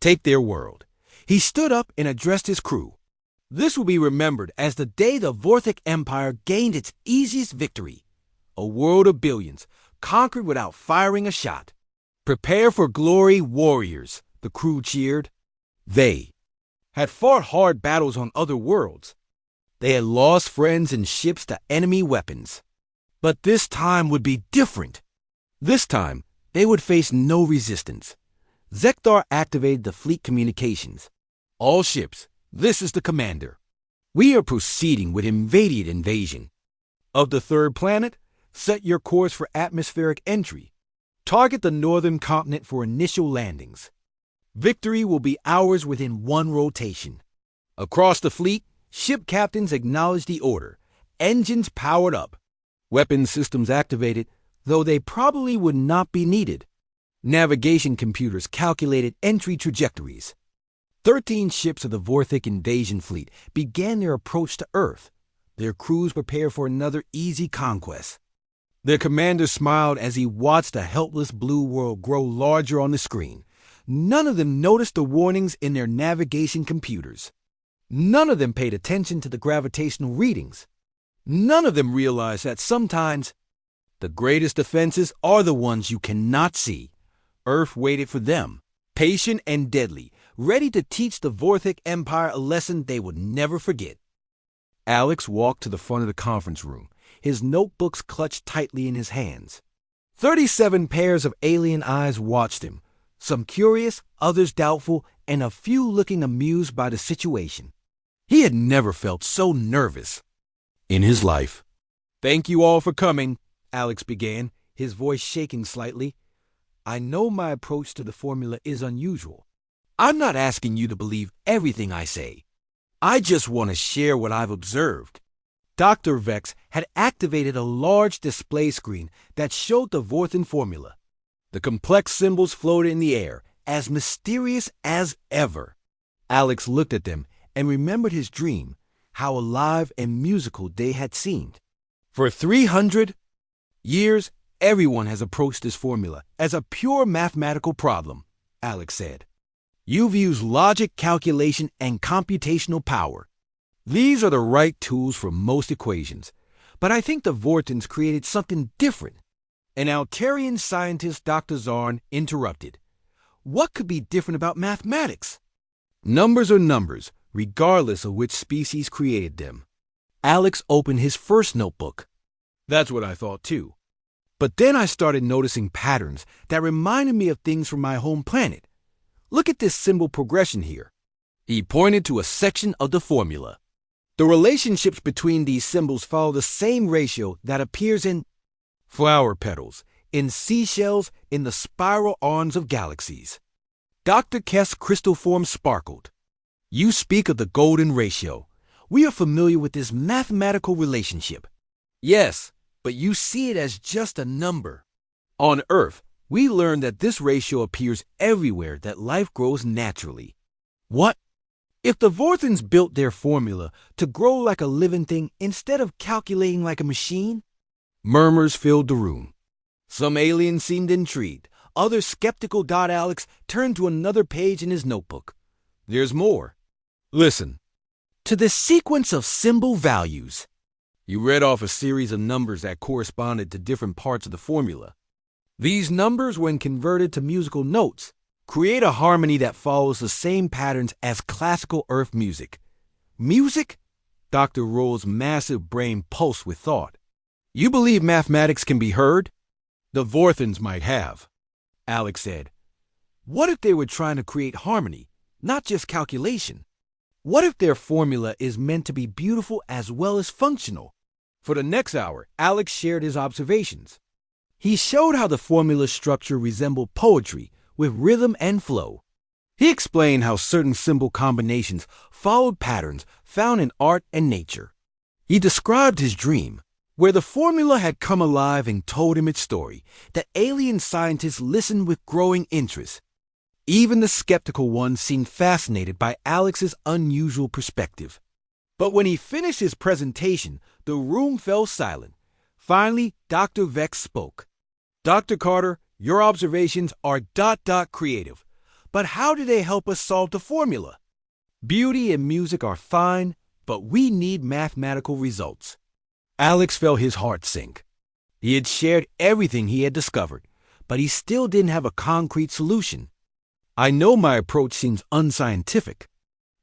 take their world. He stood up and addressed his crew. This will be remembered as the day the Vortic Empire gained its easiest victory. A world of billions, conquered without firing a shot. Prepare for glory, warriors, the crew cheered. They had fought hard battles on other worlds. They had lost friends and ships to enemy weapons. But this time would be different. This time, they would face no resistance. Zekdar activated the fleet communications. All ships, this is the commander. We are proceeding with immediate invasion. Of the third planet, set your course for atmospheric entry. Target the northern continent for initial landings. Victory will be ours within one rotation. Across the fleet, ship captains acknowledged the order. Engines powered up. Weapons systems activated, though they probably would not be needed. Navigation computers calculated entry trajectories. 13 ships of the Vorthic invasion fleet began their approach to Earth. Their crews prepared for another easy conquest. Their commander smiled as he watched the helpless blue world grow larger on the screen. None of them noticed the warnings in their navigation computers. None of them paid attention to the gravitational readings. None of them realized that sometimes the greatest defenses are the ones you cannot see. Earth waited for them, patient and deadly, ready to teach the Vorthic Empire a lesson they would never forget. Alex walked to the front of the conference room, his notebooks clutched tightly in his hands. 37 pairs of alien eyes watched him, some curious, others doubtful, and a few looking amused by the situation. He had never felt so nervous in his life. "Thank you all for coming," Alex began, his voice shaking slightly. "I know my approach to the formula is unusual. I'm not asking you to believe everything I say. I just want to share what I've observed." Dr. Vex had activated a large display screen that showed the Vorthin formula. The complex symbols floated in the air, as mysterious as ever. Alex looked at them and remembered his dream, how alive and musical they had seemed. For 300 years, everyone has approached this formula as a pure mathematical problem, Alex said. You've used logic, calculation, and computational power. These are the right tools for most equations, but I think the Vortins created something different. An Altarian scientist, Dr. Zarn, interrupted. What could be different about mathematics? Numbers are numbers, regardless of which species created them. Alex opened his first notebook. That's what I thought too. But then I started noticing patterns that reminded me of things from my home planet. Look at this symbol progression here. He pointed to a section of the formula. The relationships between these symbols follow the same ratio that appears in flower petals, in seashells, in the spiral arms of galaxies. Dr. Kest's crystal form sparkled. You speak of the golden ratio. We are familiar with this mathematical relationship. Yes, but you see it as just a number. On Earth, we learned that this ratio appears everywhere that life grows naturally. What? If the Vorthins built their formula to grow like a living thing instead of calculating like a machine? Murmurs filled the room. Some aliens seemed intrigued. Others skeptical. Alex turned to another page in his notebook. There's more. Listen. To the sequence of symbol values. You read off a series of numbers that corresponded to different parts of the formula. These numbers, when converted to musical notes, create a harmony that follows the same patterns as classical Earth music. Music? Dr. Roll's massive brain pulsed with thought. You believe mathematics can be heard? The Vorthins might have, Alex said. What if they were trying to create harmony, not just calculation? What if their formula is meant to be beautiful as well as functional? For the next hour, Alex shared his observations. He showed how the formula's structure resembled poetry, with rhythm and flow. He explained how certain symbol combinations followed patterns found in art and nature. He described his dream, where the formula had come alive and told him its story. The alien scientists listened with growing interest. Even the skeptical ones seemed fascinated by Alex's unusual perspective. But when he finished his presentation, the room fell silent. Finally, Dr. Vex spoke. Dr. Carter, your observations are ... creative. But how do they help us solve the formula? Beauty and music are fine, but we need mathematical results. Alex felt his heart sink. He had shared everything he had discovered, but he still didn't have a concrete solution. I know my approach seems unscientific,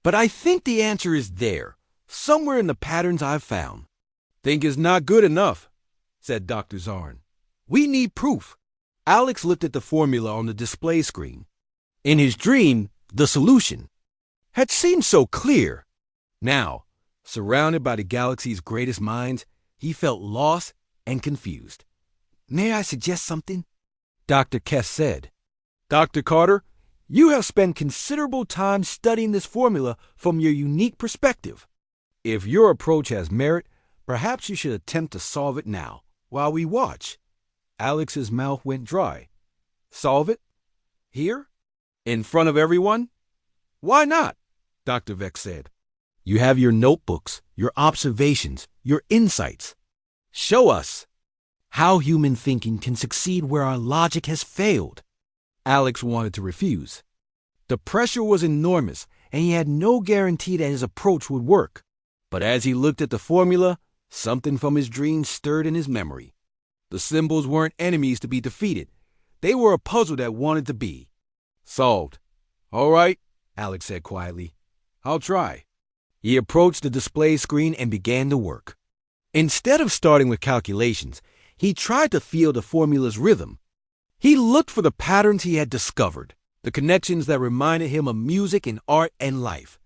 but I think the answer is there, somewhere in the patterns I've found. Think is not good enough, said Dr. Zarn. We need proof. Alex looked at the formula on the display screen. In his dream, the solution had seemed so clear. Now, surrounded by the galaxy's greatest minds, he felt lost and confused. May I suggest something? Dr. Kest said. Dr. Carter, You have spent considerable time studying this formula from your unique perspective. If your approach has merit, perhaps you should attempt to solve it now, while we watch. Alex's mouth went dry. Solve it? Here? In front of everyone? Why not? Dr. Vex said. You have your notebooks, your observations, your insights. Show us how human thinking can succeed where our logic has failed. Alex wanted to refuse. The pressure was enormous, and he had no guarantee that his approach would work. But as he looked at the formula, something from his dreams stirred in his memory. The symbols weren't enemies to be defeated. They were a puzzle that wanted to be. Solved. All right, Alex said quietly. I'll try. He approached the display screen and began to work. Instead of starting with calculations, he tried to feel the formula's rhythm. He looked for the patterns he had discovered, the connections that reminded him of music and art and life.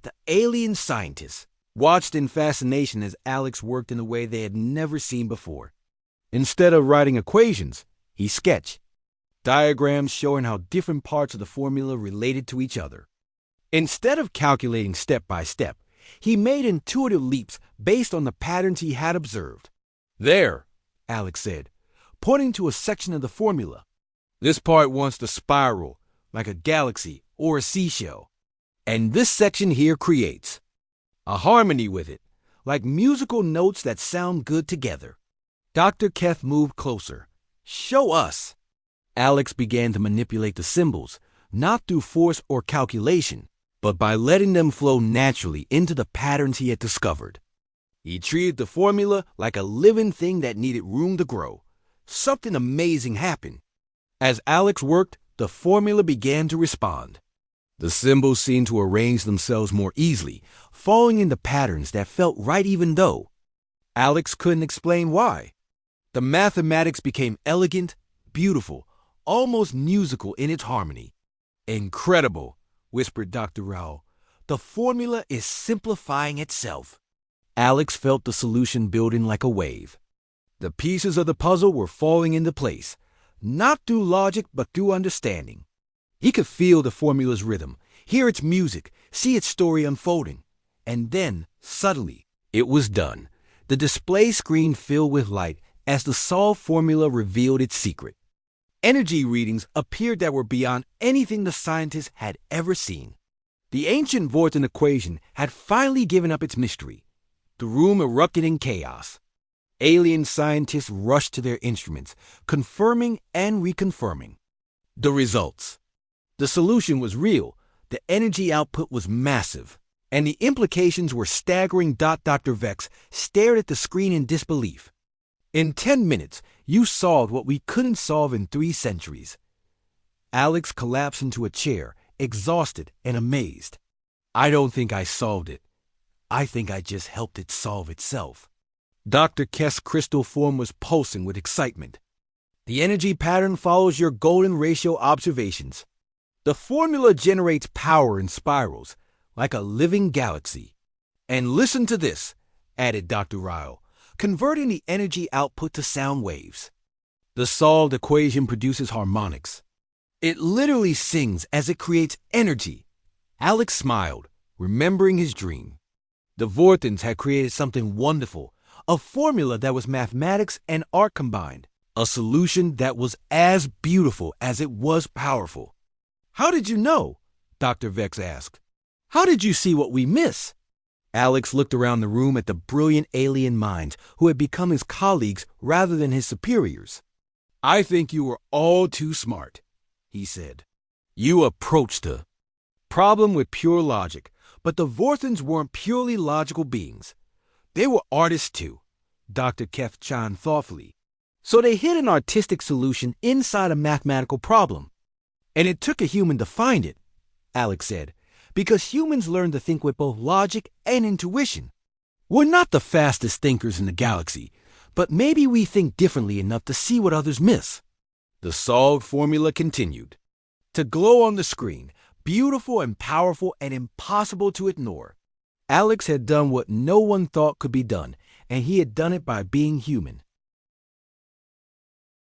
The alien scientists watched in fascination as Alex worked in a way they had never seen before. Instead of writing equations, he sketched diagrams showing how different parts of the formula related to each other. Instead of calculating step by step, he made intuitive leaps based on the patterns he had observed. There, Alex said, pointing to a section of the formula. This part wants to spiral, like a galaxy or a seashell. And this section here creates a harmony with it, like musical notes that sound good together. Dr. Keth moved closer. Show us. Alex began to manipulate the symbols, not through force or calculation, but by letting them flow naturally into the patterns he had discovered. He treated the formula like a living thing that needed room to grow. Something amazing happened. As Alex worked, the formula began to respond. The symbols seemed to arrange themselves more easily, falling into patterns that felt right even though Alex couldn't explain why. The mathematics became elegant, beautiful, almost musical in its harmony. Incredible, whispered Dr. Rao. The formula is simplifying itself. Alex felt the solution building like a wave. The pieces of the puzzle were falling into place, not through logic but through understanding. He could feel the formula's rhythm, hear its music, see its story unfolding. And then, suddenly, it was done. The display screen filled with light as the solved formula revealed its secret. Energy readings appeared that were beyond anything the scientists had ever seen. The ancient Vorten equation had finally given up its mystery. The room erupted in chaos. Alien scientists rushed to their instruments, confirming and reconfirming the results. The solution was real, the energy output was massive, and the implications were staggering. Dr. Vex stared at the screen in disbelief. In 10 minutes, you solved what we couldn't solve in 3 centuries. Alex collapsed into a chair, exhausted and amazed. I don't think I solved it. I think I just helped it solve itself. Dr. Kest's crystal form was pulsing with excitement. The energy pattern follows your golden ratio observations. The formula generates power in spirals, like a living galaxy. And listen to this, added Dr. Ryle, converting the energy output to sound waves. The solved equation produces harmonics. It literally sings as it creates energy. Alex smiled, remembering his dream. The Vortens had created something wonderful, a formula that was mathematics and art combined, a solution that was as beautiful as it was powerful. How did you know? Dr. Vex asked. How did you see what we miss? Alex looked around the room at the brilliant alien minds who had become his colleagues rather than his superiors. I think you were all too smart, he said. You approached the problem with pure logic, but the Vorthens weren't purely logical beings. They were artists too, Dr. Keth chimed thoughtfully. So they hid an artistic solution inside a mathematical problem. And it took a human to find it, Alex said, because humans learn to think with both logic and intuition. We're not the fastest thinkers in the galaxy, but maybe we think differently enough to see what others miss. The solved formula continued to glow on the screen, beautiful and powerful and impossible to ignore. Alex had done what no one thought could be done, and he had done it by being human.